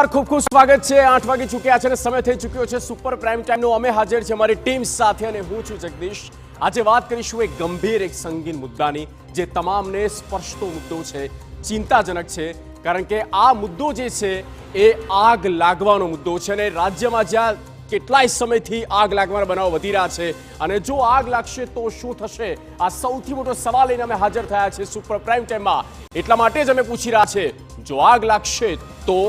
નમસ્કાર, ખૂબ ખૂબ સ્વાગત છે। 8 વાગી ચૂક્યા છે અને સમય થઈ ચૂક્યો છે સુપર પ્રાઇમ ટાઈમનો। અમે હાજર છે અમારી ટીમ સાથે અને હું છું જગદીશ। આજે વાત કરીશું એક ગંભીર, એક સંગીન મુદ્દાની, જે તમામને સ્પર્શતો મુદ્દો છે, ચિંતાજનક છે, કારણ કે આ મુદ્દો જે છે એ આગ લાગવાનો મુદ્દો છે અને રાજ્યમાં જ્યાં કેટલાય સમયથી આગ લાગવાના બનાવો વધી રહ્યા છે અને જો આગ લાગશે તો શું થશે, આ સૌથી મોટો સવાલ લઈને અમે હાજર થયા છે સુપર પ્રાઇમ ટાઈમમાં। એટલા માટે જ અમે પૂછી રહ્યા છે, જો આગ લાગશે તો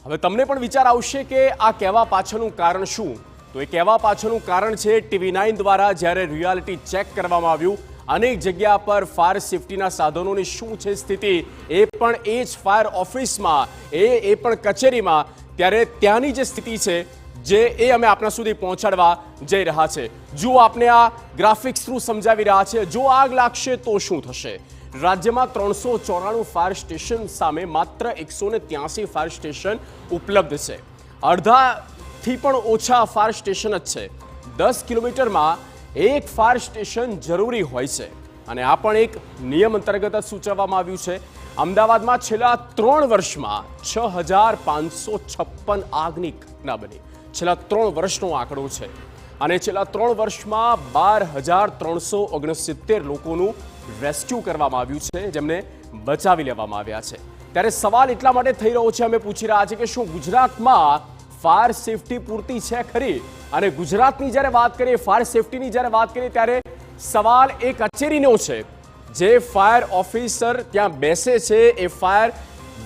હવે તમને પણ વિચાર આવશે કે આ કહેવા પાછળનું કારણ શું? તો એ કહેવા પાછળનું કારણ છે TV9 દ્વારા જ્યારે રિયાલિટી ચેક કરવામાં આવ્યું, અનેક જગ્યા પર ફાયર સેફટીના સાધનોની શું છે સ્થિતિ, એ પણ એ જ ફાયર ઓફિસમાં, એ પણ કચેરીમાં, ત્યારે ત્યાંની જે સ્થિતિ છે જે એ અમે આપના સુધી પહોંચાડવા જઈ રહ્યા છે। જો આપને આ ગ્રાફિક્સ થ્રુ સમજાવી રહ્યા છે, જો આગ લાગશે તો શું થશે। રાજ્યમાં 394 ફાયર સ્ટેશન સામે માત્ર 183 ફાયર સ્ટેશન ઉપલબ્ધ છે। અડધાથી પણ ઓછા ફાયર સ્ટેશન જ છે। 10 કિલોમીટરમાં એક ફાયર સ્ટેશન જરૂરી હોય છે અને આ પણ એક નિયમ અંતર્ગત જ સૂચવવામાં આવ્યું છે। અમદાવાદમાં છેલ્લા 3 વર્ષમાં 6556 આગની ઘટના બની। છેલ્લા 3 વર્ષનો આંકડો છે અને છેલ્લા 3 વર્ષમાં 12369 લોકોનું રેસ્ક્યુ કરવામાં આવ્યું છે, જેમને બચાવી લેવામાં આવ્યા છે। ત્યારે સવાલ એટલા માટે થઈ રહ્યો છે, અમે પૂછી રહ્યા છે કે શું ગુજરાતમાં ફાયર સેફટી પૂરતી છે ખરી? અને ગુજરાતની જ્યારે વાત કરીએ, ફાયર સેફટીની જ્યારે વાત કરીએ, ત્યારે સવાલ એ કચેરીનો છે, જે ફાયર ઓફિસર ત્યાં બેસે છે, એ ફાયર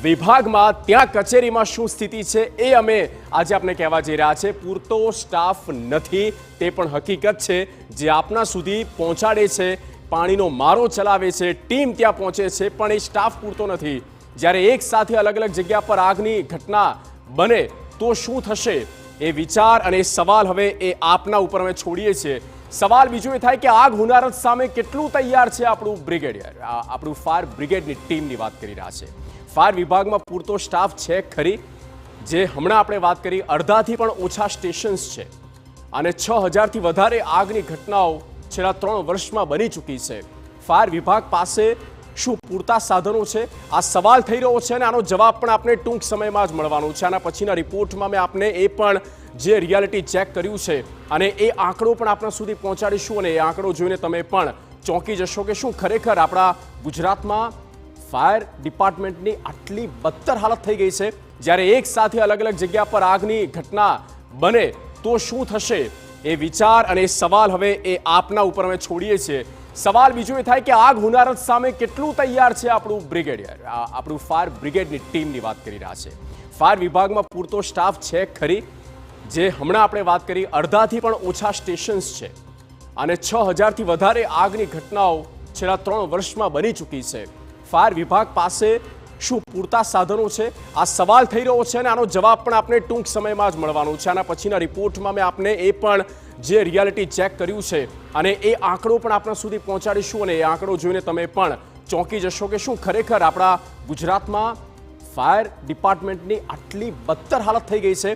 વિભાગમાં, ત્યાં કચેરીમાં શું સ્થિતિ છે એ અમે આજે આપને કહેવા જઈ રહ્યા છે। પૂરતો સ્ટાફ નથી, તે પણ હકીકત છે, જે આપના સુધી પહોંચાડે છે, પાણીનો મારો ચલાવે છે, ટીમ ત્યાં પહોંચે છે, પણ એ સ્ટાફ પૂરતો નથી। જ્યારે એક સાથે અલગ અલગ જગ્યા પર આગની ઘટના બને તો શું થશે, એ વિચાર અને સવાલ હવે એ આપના ઉપર અમે છોડીએ છીએ। સવાલ બીજો એ થાય કે આગ હોનારત સામે કેટલું તૈયાર છે આપણું બ્રિગેડિયર, આપણું ફાયર બ્રિગેડની ટીમની વાત કરી રહ્યા છે। ફાયર વિભાગમાં પૂરતો સ્ટાફ છે ખરી? જે હમણાં આપણે વાત કરી, અડધાથી પણ ઓછા સ્ટેશન્સ છે અને 6000થી વધારે આગની ઘટનાઓ છેલ્લા 3 વર્ષમાં બની ચૂકી છે। ફાયર વિભાગ પાસે શું પૂરતા સાધનો છે? આ સવાલ થઈ રહ્યો છે અને આનો જવાબ પણ આપણે ટૂંક સમયમાં જ મળવાનો છે। આના પછીના રિપોર્ટમાં મેં આપને એ પણ જે રિયાલિટી ચેક કર્યું છે અને એ આંકડો પણ આપણા સુધી પહોંચાડીશું અને એ આંકડો જોઈને તમે પણ ચોંકી જશો કે શું ખરેખર આપણા ગુજરાતમાં ફાયર ડિપાર્ટમેન્ટની આટલી બદતર હાલત થઈ ગઈ છે। જ્યારે એક સાથે અલગ અલગ જગ્યા પર આગની ઘટના બને તો શું થશે, એ વિચાર અને સવાલ હવે એ આપના ઉપર અમે છોડીએ છીએ। સવાલ બીજો એ થાય કે આગ હોનારત સામે કેટલું તૈયાર છે આપણું બ્રિગેડિયર, આપણું ફાયર બ્રિગેડની ટીમની વાત કરી રહ્યા છે। ફાયર વિભાગમાં પૂરતો સ્ટાફ છે ખરી? જે હમણાં આપણે વાત કરી, અડધાથી પણ ઓછા સ્ટેશન્સ છે અને 6000થી વધારે આગની ઘટનાઓ છેલ્લા 3 વર્ષમાં બની ચૂકી છે। ફાયર વિભાગ પાસે શું પૂરતા સાધનો છે? આ સવાલ થઈ રહ્યો છે અને આનો જવાબ પણ આપણે ટૂંક સમયમાં જ મળવાનો છે। આના પછીના રિપોર્ટમાં મેં આપને એ પણ જે રિયાલિટી ચેક કર્યું છે અને એ આંકડો પણ આપણા સુધી પહોંચાડીશું અને એ આંકડો જોઈને તમે પણ ચોંકી જશો કે શું ખરેખર આપણા ગુજરાતમાં ફાયર ડિપાર્ટમેન્ટની આટલી બદતર હાલત થઈ ગઈ છે।